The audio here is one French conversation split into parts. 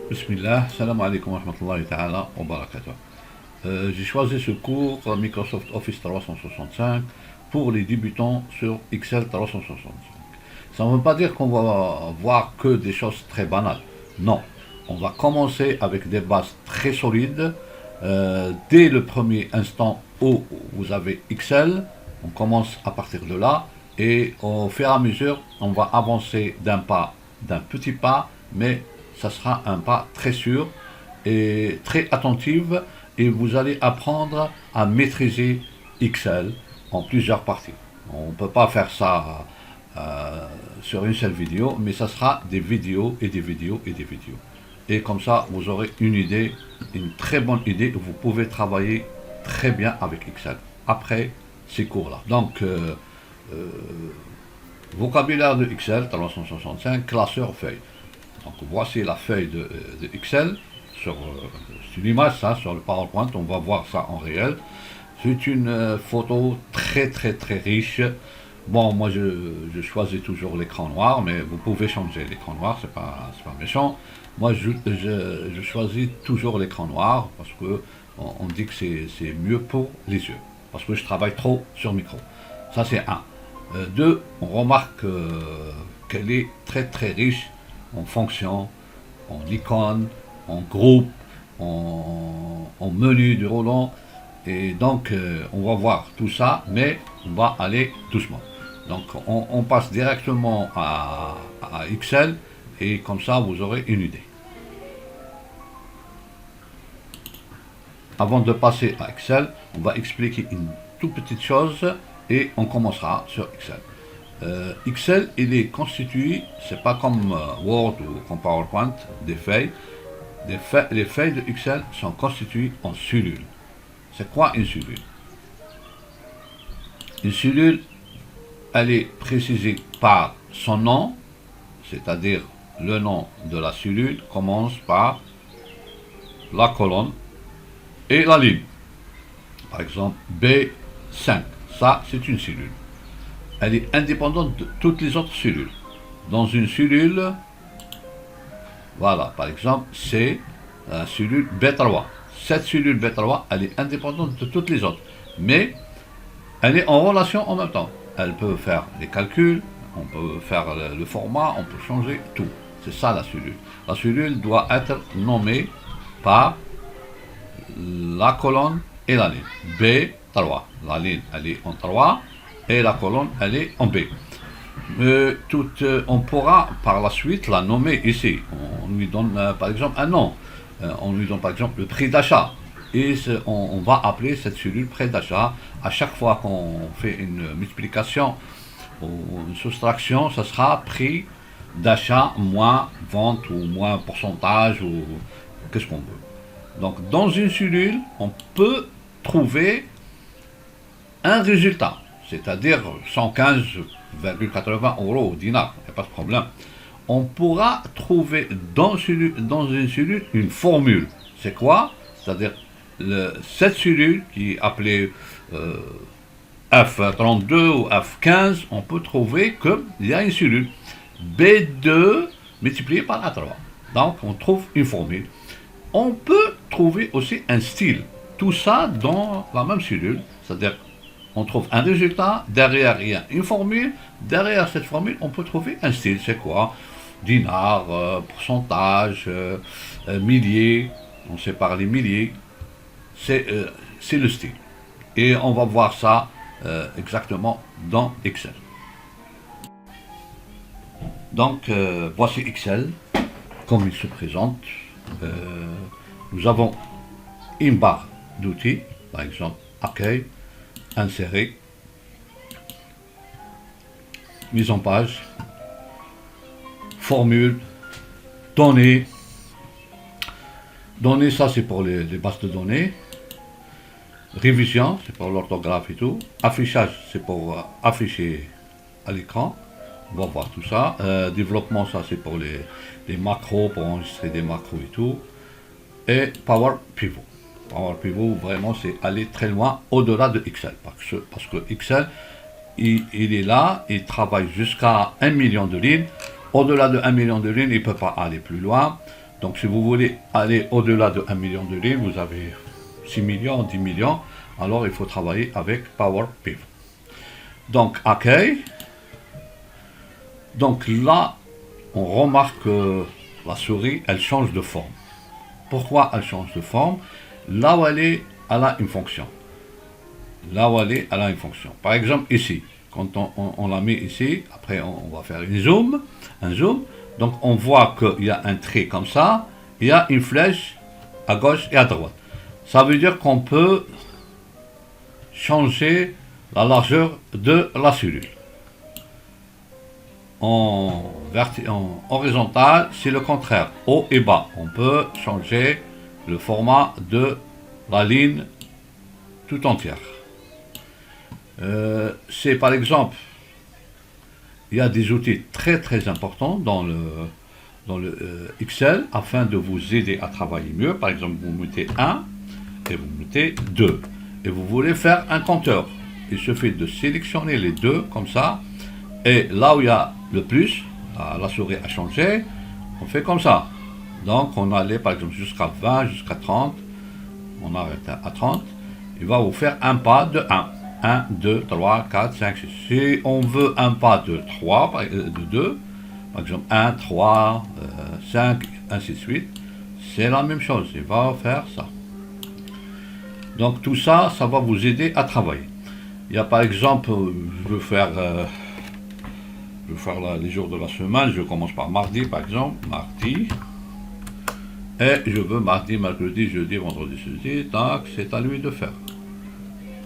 Bismillah, salam alaikum wa rahmatullahi ta'ala wa barakatuh. J'ai choisi ce cours Microsoft Office 365 pour les débutants sur Excel 365. Ça ne veut pas dire qu'on va voir que des choses très banales. Non, on va commencer avec des bases très solides. Dès le premier instant où vous avez Excel, on commence à partir de là et au fur et à mesure, on va avancer d'un petit pas, mais ça sera un pas très sûr et très attentif et vous allez apprendre à maîtriser Excel en plusieurs parties. On ne peut pas faire ça sur une seule vidéo, mais ça sera des vidéos et des vidéos et des vidéos. Et comme ça, vous aurez une idée, une très bonne idée, vous pouvez travailler très bien avec Excel après ces cours-là. Donc, vocabulaire de Excel 365, classeur feuille. Donc voici la feuille de Excel, c'est une image ça, sur le PowerPoint, on va voir ça en réel. C'est une photo très très très riche. Bon, moi je choisis toujours l'écran noir, mais vous pouvez changer l'écran noir, c'est pas méchant. Moi je choisis toujours l'écran noir parce que on dit que c'est mieux pour les yeux, parce que je travaille trop sur micro. Ça c'est un. Deux, on remarque qu'elle est très très riche en fonctions, en icônes, en groupe, en menu du roulant. Et donc, on va voir tout ça, mais on va aller doucement. Donc, on passe directement à Excel, et comme ça, vous aurez une idée. Avant de passer à Excel, on va expliquer une toute petite chose, et on commencera sur Excel. Excel, il est constitué, c'est pas comme Word ou comme PowerPoint, des feuilles. Les feuilles de Excel sont constituées en cellules. C'est quoi une cellule? Une cellule, elle est précisée par son nom, c'est-à-dire le nom de la cellule commence par la colonne et la ligne. Par exemple, B5, ça c'est une cellule. Elle est indépendante de toutes les autres cellules. Dans une cellule, voilà, par exemple, c'est la cellule B3. Cette cellule B3, elle est indépendante de toutes les autres, mais elle est en relation en même temps. Elle peut faire les calculs, on peut faire le format, on peut changer tout. C'est ça la cellule. La cellule doit être nommée par la colonne et la ligne. B3. La ligne, elle est en 3. Et la colonne, elle est en B. On pourra par la suite la nommer ici. On lui donne par exemple un nom. On lui donne par exemple le prix d'achat. Et on va appeler cette cellule prix d'achat. À chaque fois qu'on fait une multiplication ou une soustraction, ce sera prix d'achat moins vente ou moins pourcentage ou qu'est-ce qu'on veut. Donc dans une cellule, on peut trouver un résultat, c'est-à-dire 115,80 € au dinar, il n'y a pas de problème. On pourra trouver dans une cellule une formule. C'est quoi? C'est-à-dire cette cellule qui est appelée F32 ou F15, on peut trouver qu'il y a une cellule B2 multipliée par A3. Donc on trouve une formule. On peut trouver aussi un style. Tout ça dans la même cellule, c'est-à-dire on trouve un résultat, derrière il y a une formule, derrière cette formule on peut trouver un style, c'est quoi? Dinar, pourcentage, milliers, on sépare les milliers, c'est le style. Et on va voir ça exactement dans Excel. Donc voici Excel, comme il se présente. Nous avons une barre d'outils, par exemple accueil, insérer, mise en page, formule, données. Données, ça c'est pour les bases de données. Révision, c'est pour l'orthographe et tout. Affichage, c'est pour afficher à l'écran. On va voir tout ça. Développement, ça c'est pour les macros, pour enregistrer des macros et tout. Et Power Pivot. Power Pivot, vraiment, c'est aller très loin au-delà de Excel. Parce que Excel, il est là, il travaille jusqu'à 1 million de lignes. Au-delà de 1 million de lignes, il ne peut pas aller plus loin. Donc si vous voulez aller au-delà de 1 million de lignes, vous avez 6 millions, 10 millions, alors il faut travailler avec Power Pivot. Donc accueil. Donc là, on remarque que la souris, elle change de forme. Pourquoi elle change de forme? Là où elle est, elle a une fonction. Là où elle est, elle a une fonction. Par exemple, ici, quand on la met ici, après on va faire un zoom. Donc on voit qu'il y a un trait comme ça, il y a une flèche à gauche et à droite. Ça veut dire qu'on peut changer la largeur de la cellule. En horizontal, c'est le contraire, haut et bas. On peut changer le format de la ligne tout entière. C'est par exemple, il y a des outils très très importants dans le Excel afin de vous aider à travailler mieux. Par exemple, vous mettez 1 et vous mettez 2 et vous voulez faire un compteur. Il suffit de sélectionner les deux comme ça, et là où il y a le plus, la souris a changé, on fait comme ça. Donc on allait par exemple jusqu'à 20, jusqu'à 30, on arrête à 30, il va vous faire un pas de 1. 1, 2, 3, 4, 5, 6. Si on veut un pas de 3, de 2, par exemple 1, 3, 5, ainsi de suite, c'est la même chose, il va faire ça. Donc tout ça, ça va vous aider à travailler. Il y a par exemple, je veux faire les jours de la semaine, je commence par mardi par exemple, mardi, et je veux mardi, mercredi, jeudi, vendredi, samedi, donc c'est à lui de faire.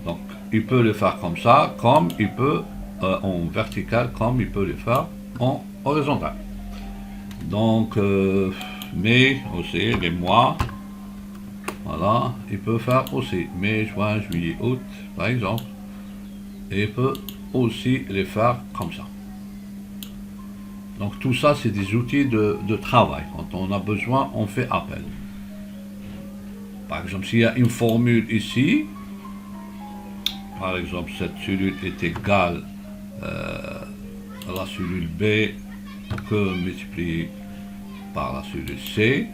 Donc il peut le faire comme ça, comme il peut en vertical, comme il peut le faire en horizontal. Donc, mai aussi, les mois, voilà, il peut faire aussi mai, juin, juillet, août, par exemple. Et il peut aussi les faire comme ça. Donc tout ça, c'est des outils de travail. Quand on a besoin, on fait appel. Par exemple, s'il y a une formule ici, par exemple, cette cellule est égale à la cellule B que multiplié par la cellule C.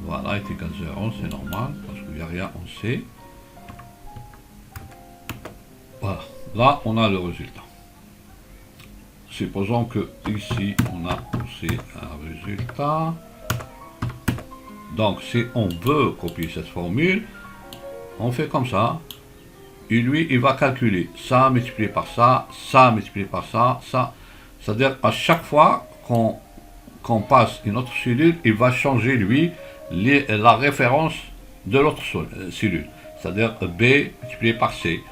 Voilà, est égal à 0, c'est normal, parce qu'il n'y a rien en C. Voilà, là, on a le résultat. Supposons que ici, on a aussi un résultat. Donc, si on veut copier cette formule, on fait comme ça. Et lui, il va calculer ça multiplié par ça, ça multiplié par ça, ça. C'est-à-dire, à chaque fois qu'on passe une autre cellule, il va changer, lui, la référence de l'autre cellule. C'est-à-dire B multiplié par C.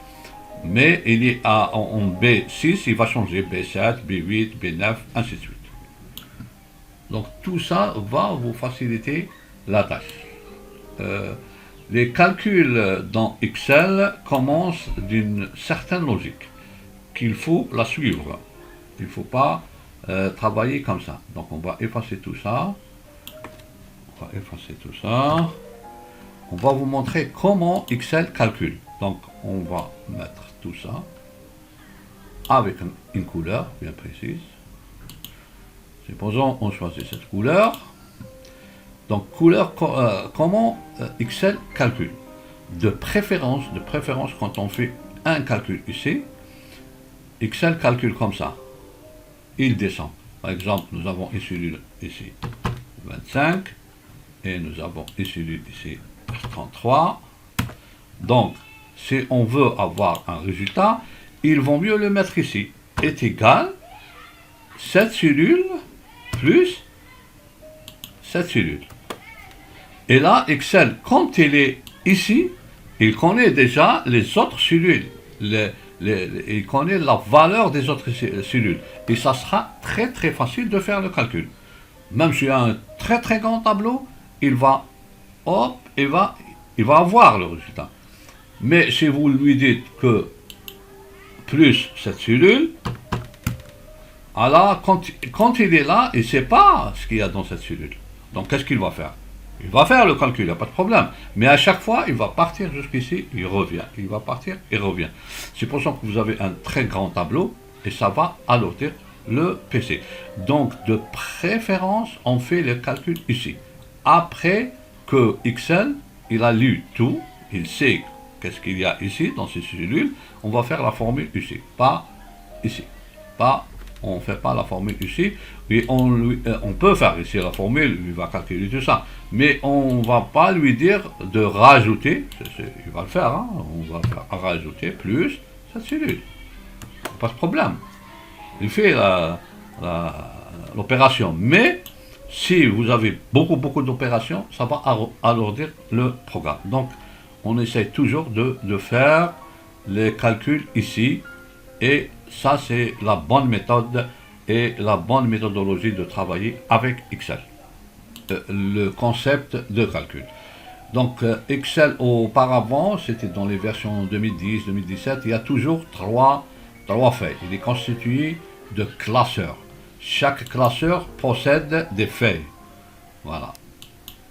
Mais il est en B6, il va changer B7, B8, B9, ainsi de suite. Donc tout ça va vous faciliter la tâche. Les calculs dans Excel commencent d'une certaine logique, qu'il faut la suivre. Il ne faut pas travailler comme ça. Donc on va effacer tout ça. On va vous montrer comment Excel calcule. Donc on va mettre tout ça avec une couleur bien précise. Supposons on choisit cette couleur. Donc couleur, comment Excel calcule. De préférence, quand on fait un calcul ici, Excel calcule comme ça. Il descend. Par exemple, nous avons une cellule ici 25 et nous avons une cellule ici 33. Donc, si on veut avoir un résultat, il vaut mieux le mettre ici. Est égal cette cellule plus cette cellule. Et là, Excel, quand il est ici, il connaît déjà les autres cellules. Il connaît la valeur des autres cellules. Et ça sera très très facile de faire le calcul. Même s'il y a un très très grand tableau, il va avoir le résultat. Mais si vous lui dites que plus cette cellule, alors quand il est là, il ne sait pas ce qu'il y a dans cette cellule. Donc qu'est-ce qu'il va faire? Il va faire le calcul, il n'y a pas de problème. Mais à chaque fois, il va partir jusqu'ici, il revient. Il va partir, il revient. C'est pour ça que vous avez un très grand tableau et ça va alloter le PC. Donc, de préférence, on fait le calcul ici. Après que Excel, il a lu tout, il sait qu'est-ce qu'il y a ici dans ces cellules, on va faire la formule ici, pas ici. Pas, on ne fait pas la formule ici, et on peut faire ici la formule, il va calculer tout ça, mais on ne va pas lui dire de rajouter, il va le faire, hein, on va faire rajouter plus cette cellule. Pas de problème. Il fait l'opération. Mais si vous avez beaucoup d'opérations, ça va alourdir le programme. Donc, on essaie toujours de faire les calculs ici. Et ça, c'est la bonne méthode et la bonne méthodologie de travailler avec Excel. Le concept de calcul. Donc, Excel auparavant, c'était dans les versions 2010, 2017, il y a toujours trois feuilles. Il est constitué de classeurs. Chaque classeur possède des feuilles. Voilà.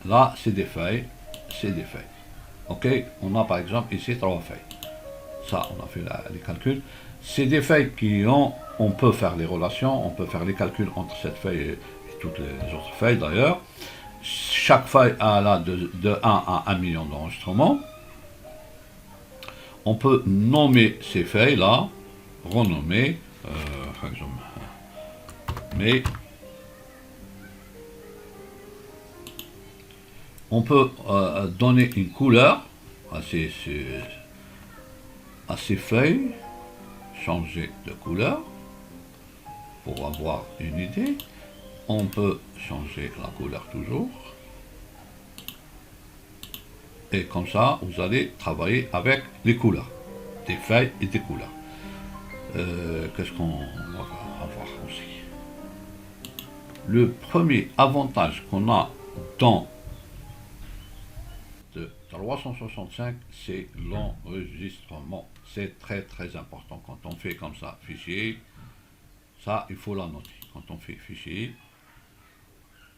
Là, c'est des feuilles. C'est des feuilles. OK? On a par exemple ici 3 feuilles. Ça, on a fait les calculs. C'est des feuilles on peut faire les relations, on peut faire les calculs entre cette feuille et toutes les autres feuilles d'ailleurs. Chaque feuille a là de 1 à 1 million d'enregistrements. On peut nommer ces feuilles-là, renommer, par exemple, mais on peut donner une couleur à ces feuilles, changer de couleur pour avoir une idée. On peut changer la couleur toujours. Et comme ça, vous allez travailler avec les couleurs, des feuilles et des couleurs. Qu'est-ce qu'on va avoir aussi? Le premier avantage qu'on a dans de 365, c'est l'enregistrement. C'est très important quand on fait comme ça, fichier. Ça, il faut la noter. Quand on fait fichier,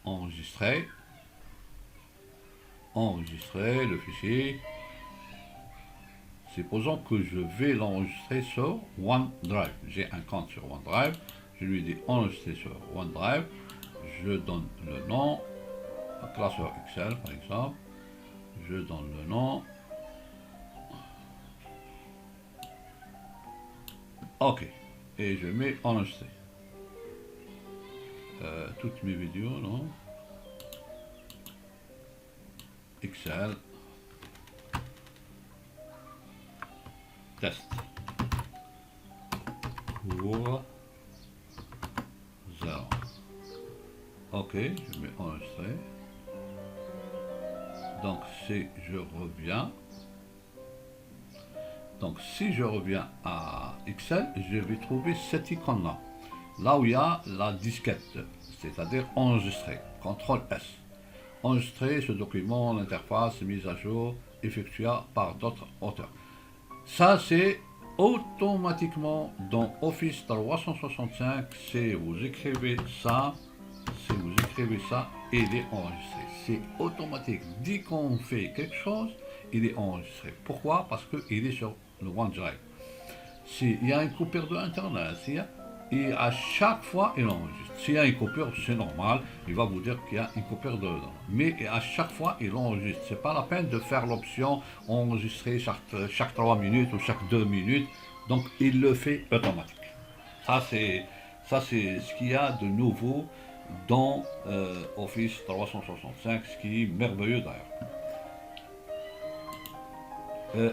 enregistrer le fichier. Supposons que je vais l'enregistrer sur OneDrive. J'ai un compte sur OneDrive. Je lui dis enregistrer sur OneDrive. Je donne le nom, classeur Excel par exemple. Je donne le nom. OK. Et je mets enregistrer. Toutes mes vidéos, non? Excel. Test. Pour 0. OK, je mets enregistrer. Donc si je reviens, si je reviens à Excel, je vais trouver cette icône-là. Là où il y a la disquette, c'est-à-dire enregistrer. CTRL S. Enregistrer ce document, l'interface mise à jour, effectua par d'autres auteurs. Ça, c'est automatiquement dans Office 365. Si vous écrivez ça, il est enregistré. C'est automatique. Dès qu'on fait quelque chose, il est enregistré. Pourquoi? Parce qu'il est sur le OneDrive. S'il y a une coupure de Internet, et à chaque fois, il enregistre. S'il y a une coupure, c'est normal, il va vous dire qu'il y a une coupure dedans. Mais à chaque fois, il enregistre. C'est pas la peine de faire l'option enregistrer chaque 3 minutes ou chaque 2 minutes. Donc, il le fait automatique. Ça, c'est ce qu'il y a de nouveau dans Office 365, ce qui est merveilleux d'ailleurs.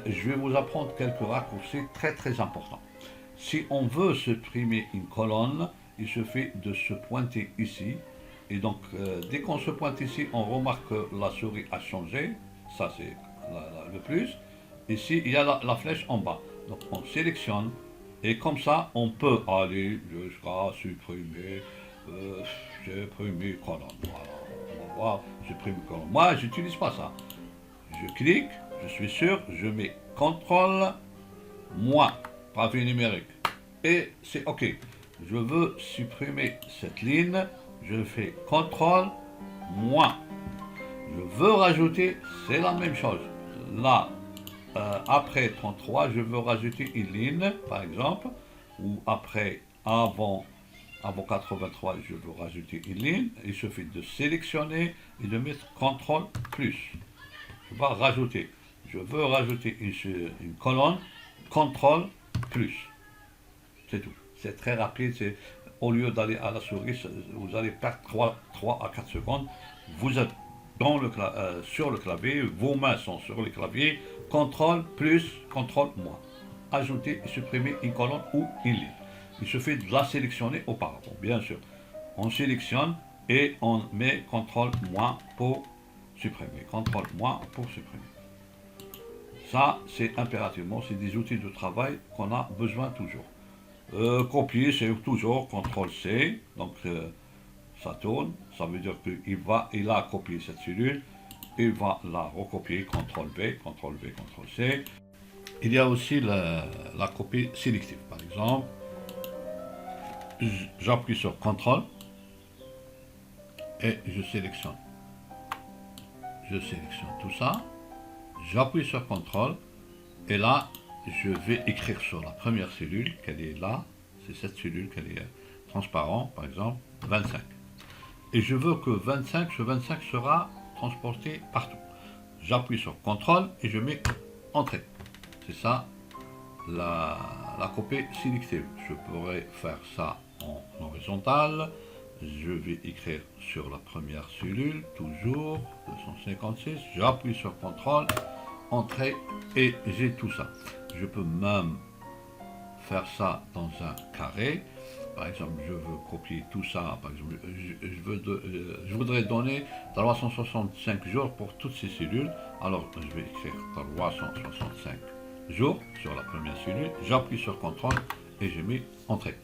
Je vais vous apprendre quelques raccourcis très importants. Si on veut supprimer une colonne, il suffit de se pointer ici. Et donc, dès qu'on se pointe ici, on remarque que la souris a changé. Ça, c'est le plus. Ici, il y a la flèche en bas. Donc, on sélectionne. Et comme ça, on peut aller jusqu'à supprimer colonne. Voilà. On va voir, supprimer colonne. Moi, je n'utilise pas ça. Je clique, je suis sûr, je mets CTRL, moins, pavé numérique. Et c'est OK. Je veux supprimer cette ligne, je fais CTRL, moins. Je veux rajouter, c'est la même chose. Là, après 33, je veux rajouter une ligne, par exemple, ou après, avant Avant 83, je veux rajouter une ligne. Il suffit de sélectionner et de mettre CTRL plus. Je vais rajouter. Je veux rajouter une colonne, CTRL plus. C'est tout. C'est très rapide. Au lieu d'aller à la souris, vous allez perdre 3 à 4 secondes. Vous êtes sur le clavier, vos mains sont sur le clavier. CTRL plus, CTRL moins. Ajouter et supprimer une colonne ou une ligne. Il suffit de la sélectionner auparavant, bien sûr. On sélectionne et on met CTRL moins pour supprimer. CTRL moins pour supprimer. Ça, c'est impérativement, c'est des outils de travail qu'on a besoin toujours. Copier, c'est toujours CTRL C, donc ça tourne, ça veut dire qu'il a copié cette cellule, il va la recopier, CTRL V, CTRL V, CTRL C. Il y a aussi la copie sélective, par exemple. J'appuie sur CTRL et je sélectionne. Je sélectionne tout ça, j'appuie sur CTRL et là, je vais écrire sur la première cellule, qu'elle est là, c'est cette cellule, qu'elle est transparente, par exemple, 25. Et je veux que ce 25 sera transporté partout. J'appuie sur CTRL et je mets Entrée. C'est ça, la copie sélective. Je pourrais faire ça en horizontal. Je vais écrire sur la première cellule, toujours, 256. J'appuie sur CTRL, Entrée, et j'ai tout ça. Je peux même faire ça dans un carré. Par exemple, je veux copier tout ça. Par exemple, je voudrais donner 365 jours pour toutes ces cellules. Alors, je vais écrire 365 jours sur la première cellule. J'appuie sur CTRL et je mets Entrée.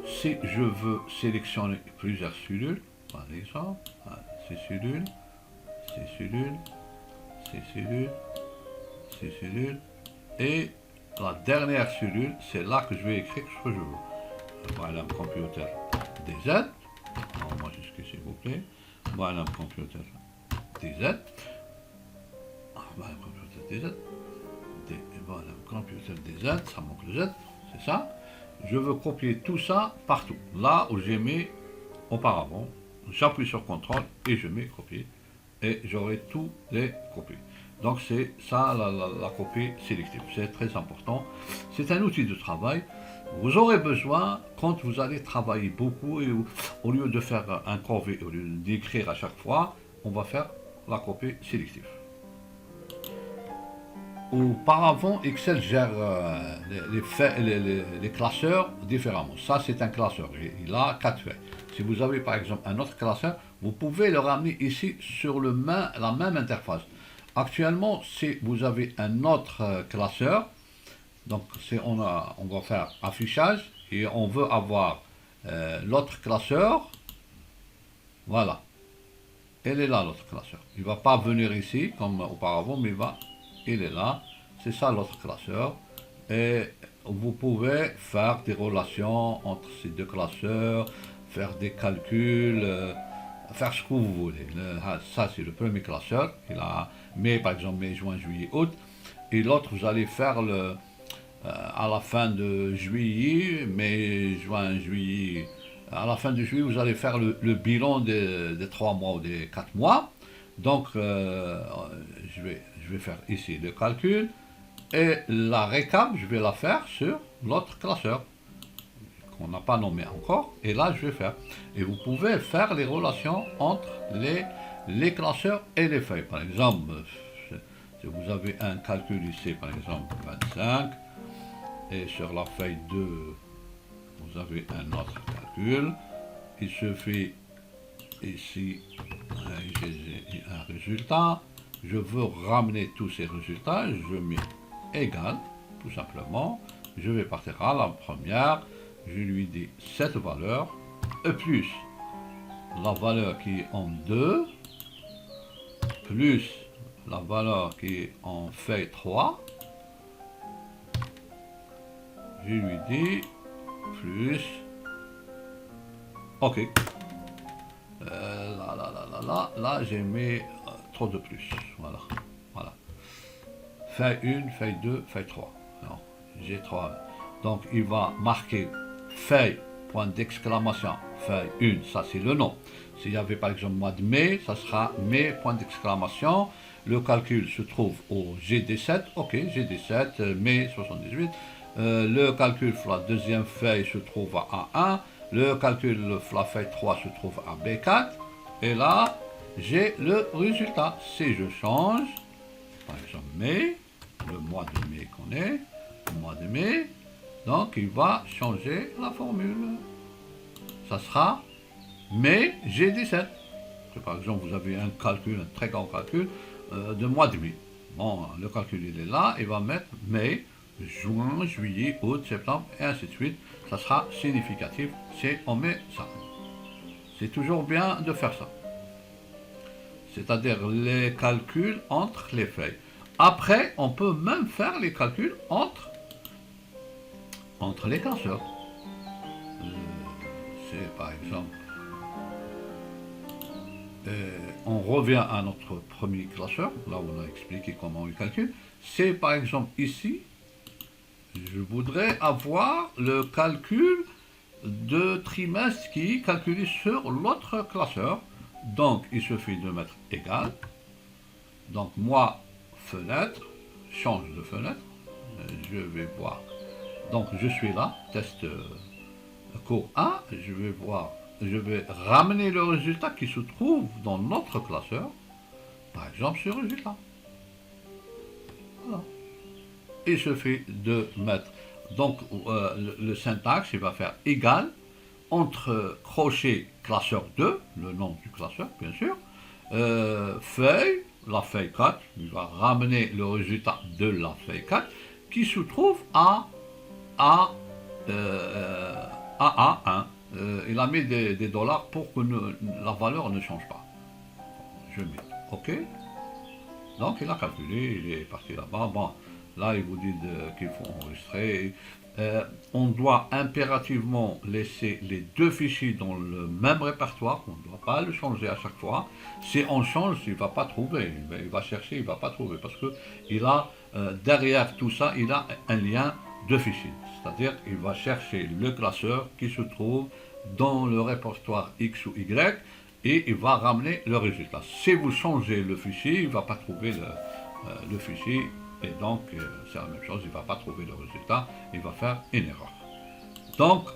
Si je veux sélectionner plusieurs cellules, par exemple, ces cellules, ces cellules, ces cellules, ces cellules, et la dernière cellule, c'est là que je vais écrire ce que je veux. Voilà, computer DZ. Alors, moi, jusqu'ici, s'il vous plaît. Voilà, computer DZ. Voilà, computer DZ. Voilà, computer DZ, ça manque le Z, c'est ça. Je veux copier tout ça partout. Là où j'ai mis auparavant, j'appuie sur CTRL et je mets copier. Et j'aurai tous les copies. Donc c'est ça la copie sélective. C'est très important. C'est un outil de travail. Vous aurez besoin, quand vous allez travailler beaucoup, et au lieu de faire un corvée, au lieu d'écrire à chaque fois, on va faire la copie sélective. Auparavant, Excel gère les classeurs différemment. Ça, c'est un classeur. Il a 4 feuilles. Si vous avez par exemple un autre classeur, vous pouvez le ramener ici sur la même interface. Actuellement, si vous avez un autre classeur, donc on va faire affichage et on veut avoir l'autre classeur, voilà. Elle est là, l'autre classeur. Il ne va pas venir ici comme auparavant, mais il est là. C'est ça l'autre classeur. Et vous pouvez faire des relations entre ces deux classeurs, faire des calculs, faire ce que vous voulez. Ça, c'est le premier classeur. Il a mai, par exemple, mai, juin, juillet, août. Et l'autre, vous allez faire à la fin de juillet, mai, juin, juillet. À la fin de juillet, vous allez faire le bilan des 3 mois ou des 4 mois. Donc, je vais faire ici le calcul. Et la récap, je vais la faire sur l'autre classeur, qu'on n'a pas nommé encore. Et là, je vais faire. Et vous pouvez faire les relations entre les classeurs et les feuilles. Par exemple, si vous avez un calcul ici, par exemple 25, et sur la feuille 2, vous avez un autre calcul. Il suffit ici, j'ai un résultat. Je veux ramener tous ces résultats. Je mets égal, tout simplement. Je vais partir à la première. Je lui dis cette valeur, plus la valeur qui est en 2, plus la valeur qui est en feuille 3. Je lui dis plus. Ok. Là, j'ai mis trop de plus. Voilà. Feuille 1, feuille 2, feuille 3. Non, j'ai 3. Donc, il va marquer feuille point d'exclamation, feuille 1, ça c'est le nom. S'il y avait par exemple mois de mai, ça sera mai, point d'exclamation. Le calcul se trouve au GD7, ok, GD7, mai 78. Le calcul pour la deuxième feuille se trouve à A1. Le calcul pour la feuille 3 se trouve à B4. Et là, j'ai le résultat. Si je change, par exemple mai, le mois de mai qu'on est, le mois de mai, donc il va changer la formule. Ça sera mai G17. Par exemple, vous avez un calcul, un très grand calcul de mois de mai. Bon, le calcul il est là, il va mettre mai, juin, juillet, août, septembre, et ainsi de suite. Ça sera significatif si on met ça. C'est toujours bien de faire ça. C'est-à-dire les calculs entre les feuilles. Après, on peut même faire les calculs entre les classeurs. C'est par exemple, on revient à notre premier classeur, là où on a expliqué comment il calcule. C'est par exemple ici, je voudrais avoir le calcul de trimestre qui est calculé sur l'autre classeur. Donc il suffit de mettre égal. Donc mois, fenêtre, change de fenêtre. Je vais voir. Donc je suis là, test cours 1, je vais ramener le résultat qui se trouve dans notre classeur, par exemple ce résultat. Voilà. Il suffit de mettre, donc le syntaxe, il va faire égal, entre crochet classeur 2, le nom du classeur bien sûr, feuille, la feuille 4, il va ramener le résultat de la feuille 4, qui se trouve à A1. Il a mis des dollars pour que la valeur ne change pas. Je mets OK. Donc il a calculé, il est parti là-bas. Bon, là il vous dit qu'il faut enregistrer. On doit impérativement laisser les deux fichiers dans le même répertoire. On ne doit pas le changer à chaque fois. Si on change, il ne va pas trouver. Il va chercher, il ne va pas trouver. Parce que il a, derrière tout ça, il a un lien de fichiers. C'est-à-dire qu'il va chercher le classeur qui se trouve dans le répertoire X ou Y et il va ramener le résultat. Si vous changez le fichier, il ne va pas trouver le fichier et donc c'est la même chose, il ne va pas trouver le résultat, il va faire une erreur. Donc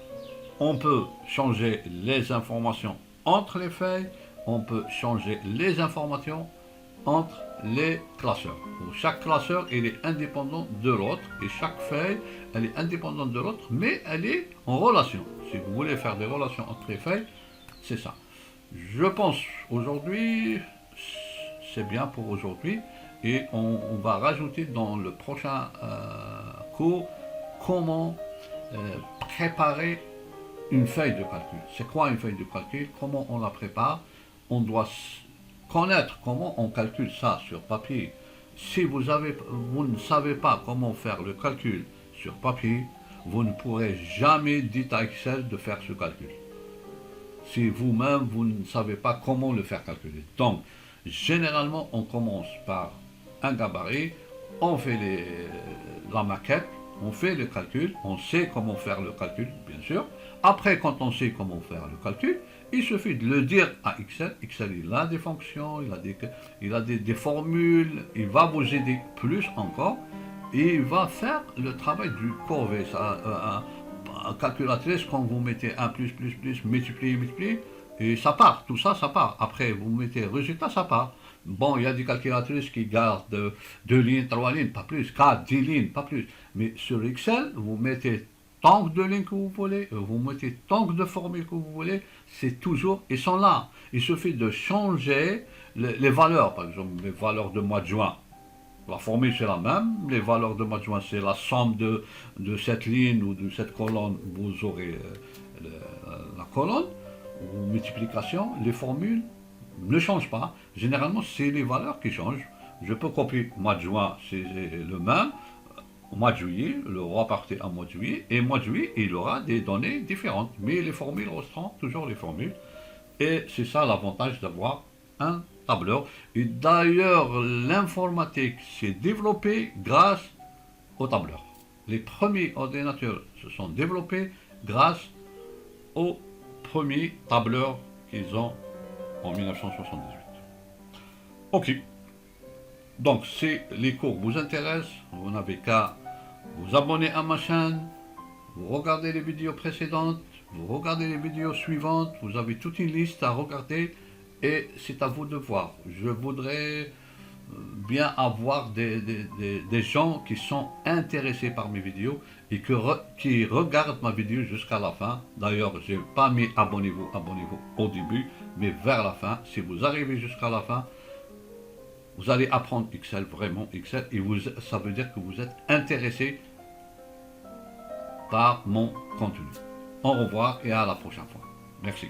on peut changer les informations entre les feuilles, on peut changer les informations entre les classeurs. Chaque classeur il est indépendant de l'autre et chaque feuille elle est indépendante de l'autre mais elle est en relation. Si vous voulez faire des relations entre les feuilles, c'est ça. Je pense aujourd'hui c'est bien pour aujourd'hui et on va rajouter dans le prochain cours comment préparer une feuille de calcul. C'est quoi une feuille de calcul? Comment on la prépare? On doit connaître comment on calcule ça sur papier. Si vous ne savez pas comment faire le calcul sur papier, vous ne pourrez jamais dire à Excel de faire ce calcul. Si vous-même, vous ne savez pas comment le faire calculer. Donc, généralement, on commence par un gabarit, on fait la maquette, on fait le calcul, on sait comment faire le calcul, bien sûr. Après, quand on sait comment faire le calcul, il suffit de le dire à Excel. Excel, il a des fonctions, il a des formules, il va vous aider plus encore. Et il va faire le travail du corvée. Un calculatrice, quand vous mettez 1 plus, multiplier, et ça part, tout ça, ça part. Après, vous mettez résultat, ça part. Bon, il y a des calculatrices qui gardent 2 lignes, 3 lignes, pas plus, 4, 10 lignes, pas plus. Mais sur Excel, vous mettez tant de lignes que vous voulez, vous mettez tant de formules que vous voulez, c'est toujours, ils sont là. Il suffit de changer les valeurs, par exemple, les valeurs de mois de juin. La formule c'est la même, les valeurs de mois de juin c'est la somme de cette ligne ou de cette colonne, vous aurez la colonne, ou multiplication, les formules ne changent pas. Généralement c'est les valeurs qui changent. Je peux copier mois de juin, c'est le même, mois de juillet, le repartir en mois de juillet, et mois de juillet il aura des données différentes, mais les formules resteront toujours les formules. Et c'est ça l'avantage d'avoir un tableur. Et d'ailleurs, l'informatique s'est développée grâce au tableur. Les premiers ordinateurs se sont développés grâce au premier tableur qu'ils ont en 1978. Ok. Donc, si les cours vous intéressent, vous n'avez qu'à vous abonner à ma chaîne, vous regardez les vidéos précédentes, vous regardez les vidéos suivantes, vous avez toute une liste à regarder et c'est à vous de voir. Je voudrais bien avoir des gens qui sont intéressés par mes vidéos et qui regardent ma vidéo jusqu'à la fin. D'ailleurs, je n'ai pas mis abonnez-vous au début, mais vers la fin. Si vous arrivez jusqu'à la fin, vous allez apprendre Excel, vraiment Excel, et ça veut dire que vous êtes intéressé par mon contenu. Au revoir et à la prochaine fois. Merci.